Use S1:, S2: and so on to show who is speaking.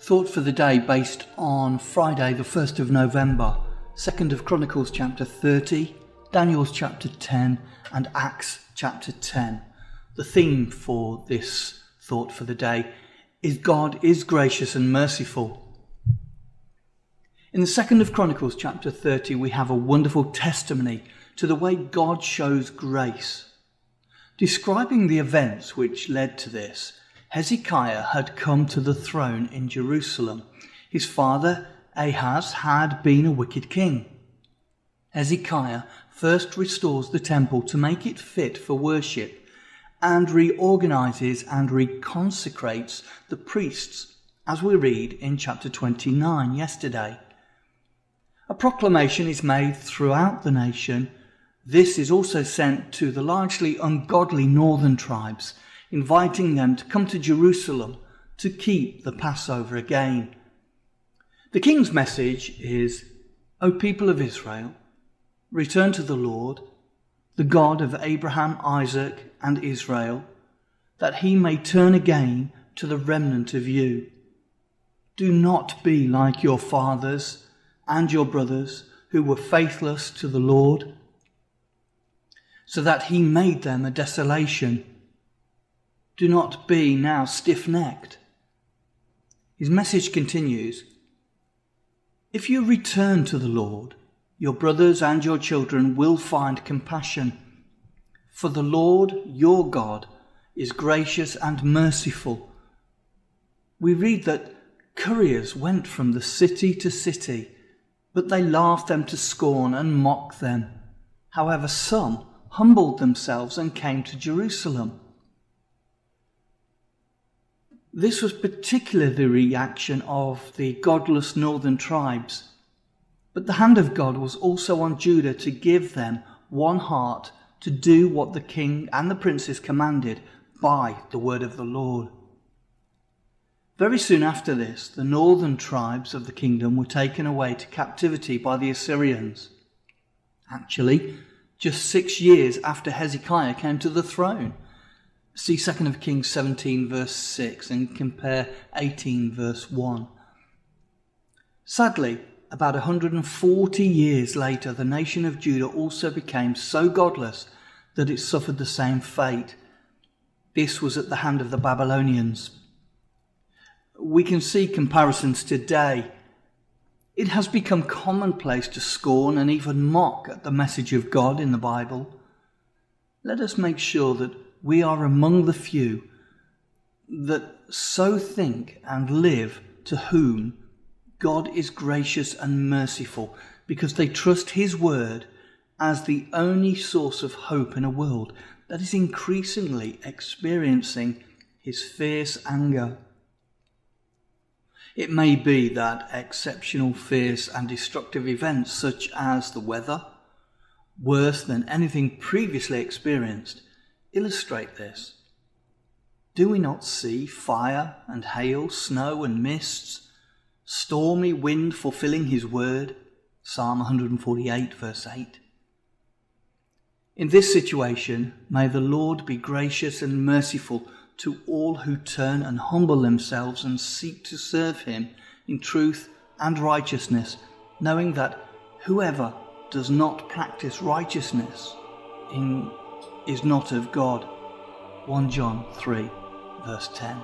S1: Thought for the day based on Friday the 1st of November, 2nd of Chronicles chapter 30, Daniel's chapter 10 and Acts chapter 10. The theme for this thought for the day is God is gracious and merciful. In the 2nd of Chronicles chapter 30 we have a wonderful testimony to the way God shows grace. Describing the events which led to this, Hezekiah had come to the throne in Jerusalem. His father Ahaz had been a wicked king. Hezekiah first restores the temple to make it fit for worship and reorganizes and reconsecrates the priests, as we read in chapter 29 yesterday. A proclamation is made throughout the nation. This is also sent to the largely ungodly northern tribes, inviting them to come to Jerusalem to keep the Passover again. The king's message is, O people of Israel, return to the Lord, the God of Abraham, Isaac, and Israel, that he may turn again to the remnant of you. Do not be like your fathers and your brothers who were faithless to the Lord, so that he made them a desolation. Do not be now stiff-necked. His message continues, if you return to the Lord, your brothers and your children will find compassion. For the Lord your God is gracious and merciful. We read that couriers went from the city to city, but they laughed them to scorn and mocked them. However, some humbled themselves and came to Jerusalem. This was particularly the reaction of the godless northern tribes. But the hand of God was also on Judah to give them one heart to do what the king and the princes commanded by the word of the Lord. Very soon after this, the northern tribes of the kingdom were taken away to captivity by the Assyrians. Actually, just 6 years after Hezekiah came to the throne. See 2 Kings 17 verse 6 and compare 18 verse 1. Sadly, about 140 years later, the nation of Judah also became so godless that it suffered the same fate. This was at the hand of the Babylonians. We can see comparisons today. It has become commonplace to scorn and even mock at the message of God in the Bible. Let us make sure that we are among the few that so think and live, to whom God is gracious and merciful, because they trust his word as the only source of hope in a world that is increasingly experiencing his fierce anger. It may be that exceptional, fierce and destructive events such as the weather, worse than anything previously experienced, illustrate this. Do we not see fire and hail, snow and mists, stormy wind fulfilling his word? Psalm 148 verse 8. In this situation, may the Lord be gracious and merciful to all who turn and humble themselves and seek to serve him in truth and righteousness, knowing that whoever does not practice righteousness is not of God. 1 John 3 verse 10.